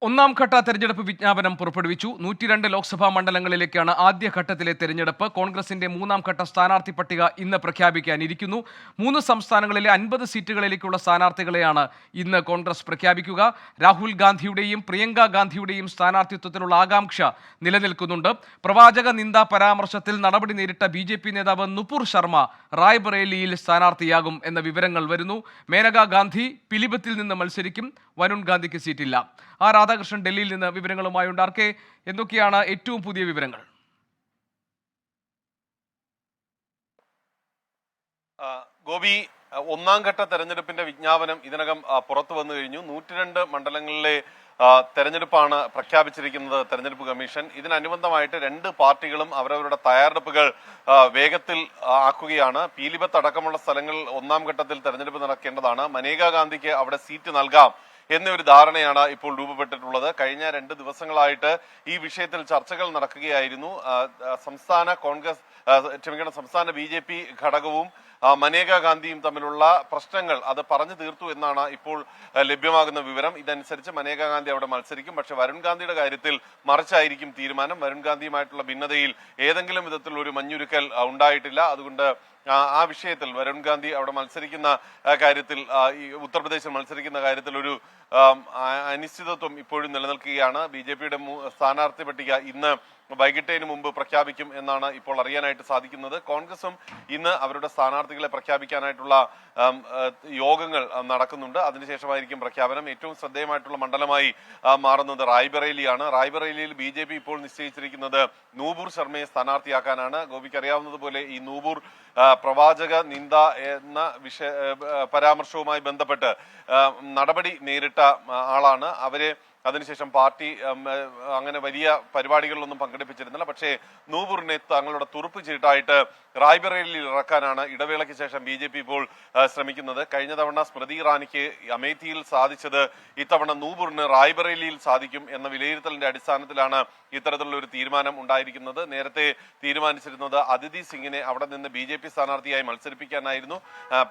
ഒന്നാം ഘട്ട തെരഞ്ഞെടുപ്പ് വിജ്ഞാപനം പുറപ്പെടുവിച്ചു. 102 ലോക്സഭാ മണ്ഡലങ്ങളിലേക്കാണ് ആദ്യഘട്ടത്തിലെ തെരഞ്ഞെടുപ്പ്. കോൺഗ്രസിന്റെ മൂന്നാം ഘട്ട സ്ഥാനാർത്ഥി പട്ടിക ഇന്ന് പ്രഖ്യാപിക്കാനിരിക്കുന്നു. 3 സംസ്ഥാനങ്ങളിലെ 50 സീറ്റുകളിലേക്കുള്ള സ്ഥാനാർത്ഥികളെയാണ് ഇന്ന് കോൺഗ്രസ് പ്രഖ്യാപിക്കുക. രാഹുൽ ഗാന്ധിയുടെയും പ്രിയങ്ക ഗാന്ധിയുടെയും സ്ഥാനാർത്ഥിത്വത്തിനുള്ള ആകാംക്ഷ നിലനിൽക്കുന്നുണ്ട്. പ്രവാചക നിന്ദ പരാമർശത്തിൽ നടപടി നേരിട്ട BJP നേതാവ് നുപുർ ശർമ്മ റായ്ബറേലിയിൽ സ്ഥാനാർത്ഥിയാകും എന്ന വിവരങ്ങൾ വരുന്നു. മേനകാ ഗാന്ധി പിലിഭത്തിൽ നിന്ന് മത്സരിക്കും. വരുൺ ഗാന്ധിക്ക് സീറ്റില്ല. രാധാകൃഷ്ണൻ ഡൽഹിയിൽ നിന്ന് വിവരങ്ങളുമായുണ്ട്. ആർക്കെ, എന്തൊക്കെയാണ് ഏറ്റവും പുതിയ വിവരങ്ങൾ? ഗോപി, ഒന്നാം ഘട്ട തെരഞ്ഞെടുപ്പിന്റെ വിജ്ഞാപനം ഇതിനകം പുറത്തു വന്നു കഴിഞ്ഞു. 102 മണ്ഡലങ്ങളിലെ തെരഞ്ഞെടുപ്പാണ് പ്രഖ്യാപിച്ചിരിക്കുന്നത് തെരഞ്ഞെടുപ്പ് കമ്മീഷൻ. ഇതിനനുബന്ധമായിട്ട് 2 പാർട്ടികളും അവരവരുടെ തയ്യാറെടുപ്പുകൾ വേഗത്തിൽ ആക്കുകയാണ്. പീലിഭത്ത് അടക്കമുള്ള സ്ഥലങ്ങളിൽ ഒന്നാം ഘട്ടത്തിൽ തെരഞ്ഞെടുപ്പ് നടക്കേണ്ടതാണ്. മനേകാ ഗാന്ധിക്ക് അവിടെ സീറ്റ് നൽകാം എന്നൊരു ധാരണയാണ് ഇപ്പോൾ രൂപപ്പെട്ടിട്ടുള്ളത്. കഴിഞ്ഞ 2 ദിവസങ്ങളായിട്ട് ഈ വിഷയത്തിൽ ചർച്ചകൾ നടക്കുകയായിരുന്നു. സംസ്ഥാന BJP ഘടകവും മനേകാ ഗാന്ധിയും തമ്മിലുള്ള പ്രശ്നങ്ങൾ അത് പറഞ്ഞു തീർത്തു എന്നാണ് ഇപ്പോൾ ലഭ്യമാകുന്ന വിവരം. ഇതനുസരിച്ച് മനേകാ ഗാന്ധി അവിടെ മത്സരിക്കും. പക്ഷെ വരുൺ ഗാന്ധിയുടെ കാര്യത്തിൽ മറിച്ചായിരിക്കും തീരുമാനം. വരുൺ ഗാന്ധിയുമായിട്ടുള്ള ഭിന്നതയിൽ ഏതെങ്കിലും വിധത്തിൽ ഒരു മഞ്ഞുരുക്കൽ ഉണ്ടായിട്ടില്ല. അതുകൊണ്ട് ആ വിഷയത്തിൽ വരുൺ ഗാന്ധി അവിടെ മത്സരിക്കുന്ന കാര്യത്തിൽ, ഈ ഉത്തർപ്രദേശിൽ മത്സരിക്കുന്ന കാര്യത്തിൽ ഒരു അനിശ്ചിതത്വം ഇപ്പോഴും നിലനിൽക്കുകയാണ്. BJPയുടെ സ്ഥാനാർത്ഥി പട്ടിക ഇന്ന് വൈകിട്ടേന് മുമ്പ് പ്രഖ്യാപിക്കും എന്നാണ് ഇപ്പോൾ അറിയാനായിട്ട് സാധിക്കുന്നത്. കോൺഗ്രസും ഇന്ന് അവരുടെ സ്ഥാനാർത്ഥികളെ പ്രഖ്യാപിക്കാനായിട്ടുള്ള യോഗങ്ങൾ നടക്കുന്നുണ്ട്. അതിനുശേഷമായിരിക്കും പ്രഖ്യാപനം. ഏറ്റവും ശ്രദ്ധേയമായിട്ടുള്ള മണ്ഡലമായി മാറുന്നത് റായ്ബറേലിയാണ്. റായ്ബറേലിയിൽ BJP ഇപ്പോൾ നിശ്ചയിച്ചിരിക്കുന്നത് നൂപുർ ശർമ്മയെ സ്ഥാനാർത്ഥിയാക്കാനാണ്. ഗോപിക്ക് അറിയാവുന്നതുപോലെ ഈ നൂപുർ പ്രവാചക നിന്ദ എന്ന പരാമർശവുമായി ബന്ധപ്പെട്ട് നടപടി നേരിട്ട ആളാണ്. അവരെ അതിനുശേഷം പാർട്ടി അങ്ങനെ വലിയ പരിപാടികളിലൊന്നും പങ്കെടുപ്പിച്ചിരുന്നില്ല. പക്ഷേ നൂപുറിനെ തങ്ങളുടെ തുറുപ്പ് ചീട്ടായിട്ട് റായ്ബറേലിയിൽ ഇറക്കാനാണ് ഇടവേളയ്ക്ക് ശേഷം BJP ഇപ്പോൾ ശ്രമിക്കുന്നത്. കഴിഞ്ഞ തവണ സ്മൃതി ഇറാനിക്ക് അമേഠിയിൽ സാധിച്ചത് ഇത്തവണ നൂപുറിന് റായ്ബറേലിയിൽ സാധിക്കും എന്ന വിലയിരുത്തലിന്റെ അടിസ്ഥാനത്തിലാണ് ഇത്തരത്തിലുള്ള ഒരു തീരുമാനം ഉണ്ടായിരിക്കുന്നത്. നേരത്തെ തീരുമാനിച്ചിരുന്നത് അദിതി സിംഗിനെ അവിടെ നിന്ന് BJP സ്ഥാനാർത്ഥിയായി മത്സരിപ്പിക്കാനായിരുന്നു.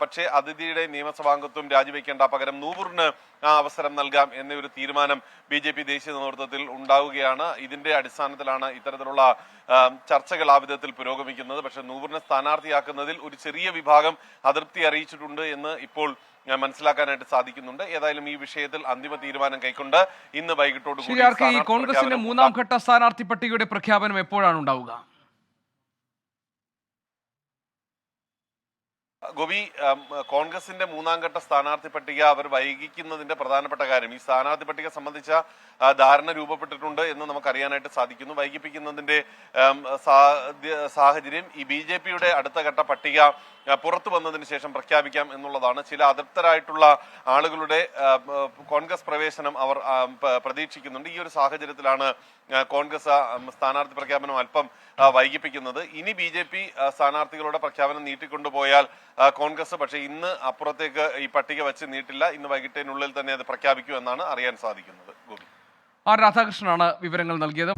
പക്ഷേ അദിതിയുടെ നിയമസഭാംഗത്വം രാജിവെക്കേണ്ട, പകരം നൂപുറിന് ആ അവസരം നൽകാം എന്നൊരു തീരുമാനം BJP ദേശീയ നേതൃത്വത്തിൽ ഉണ്ടാവുകയാണ്. ഇതിന്റെ അടിസ്ഥാനത്തിലാണ് ഇത്തരത്തിലുള്ള ചർച്ചകൾ ആ വിധത്തിൽ പുരോഗമിക്കുന്നത്. പക്ഷെ നൂപുറിനെ സ്ഥാനാർത്ഥിയാക്കുന്നതിൽ ഒരു ചെറിയ വിഭാഗം അതൃപ്തി അറിയിച്ചിട്ടുണ്ട് എന്ന് ഇപ്പോൾ മനസ്സിലാക്കാനായിട്ട് സാധിക്കുന്നുണ്ട്. ഏതായാലും ഈ വിഷയത്തിൽ അന്തിമ തീരുമാനം കൈക്കൊണ്ട് ഇന്ന് വൈകിട്ടോട് കൂടി കോൺഗ്രസിന്റെ മൂന്നാം ഘട്ട സ്ഥാനാർത്ഥി പട്ടികയുടെ പ്രഖ്യാപനം എപ്പോഴാണ് ഉണ്ടാവുക? ഗോപി, കോൺഗ്രസിന്റെ മൂന്നാം ഘട്ട സ്ഥാനാർത്ഥി പട്ടിക അവർ വൈകിക്കുന്നതിന്റെ പ്രധാനപ്പെട്ട കാര്യം, ഈ സ്ഥാനാർത്ഥി പട്ടിക സംബന്ധിച്ച ധാരണ രൂപപ്പെട്ടിട്ടുണ്ട് എന്ന് നമുക്കറിയാനായിട്ട് സാധിക്കുന്നു. വൈകിപ്പിക്കുന്നതിന്റെ സാഹചര്യം ഈ BJPയുടെ അടുത്ത ഘട്ട പട്ടിക പുറത്തു വന്നതിന് ശേഷം പ്രഖ്യാപിക്കാം എന്നുള്ളതാണ്. ചില അതൃപ്തരായിട്ടുള്ള ആളുകളുടെ കോൺഗ്രസ് പ്രവേശനം അവർ പ്രതീക്ഷിക്കുന്നുണ്ട്. ഈ ഒരു സാഹചര്യത്തിലാണ് കോൺഗ്രസ് സ്ഥാനാർത്ഥി പ്രഖ്യാപനം അല്പം വൈകിപ്പിക്കുന്നത്. ഇനി BJP സ്ഥാനാർത്ഥികളുടെ പ്രഖ്യാപനം നീട്ടിക്കൊണ്ടുപോയാൽ കോൺഗ്രസ് പക്ഷേ ഇന്ന് അപ്പുറത്തേക്ക് ഈ പട്ടിക വെച്ച് നീട്ടില്ല. ഇന്ന് വൈകിട്ടിനുള്ളിൽ തന്നെ അത് പ്രഖ്യാപിക്കൂ എന്നാണ് അറിയാൻ സാധിക്കുന്നത്. ഗോപി, രാധാകൃഷ്ണനാണ് വിവരങ്ങൾ നൽകിയത്.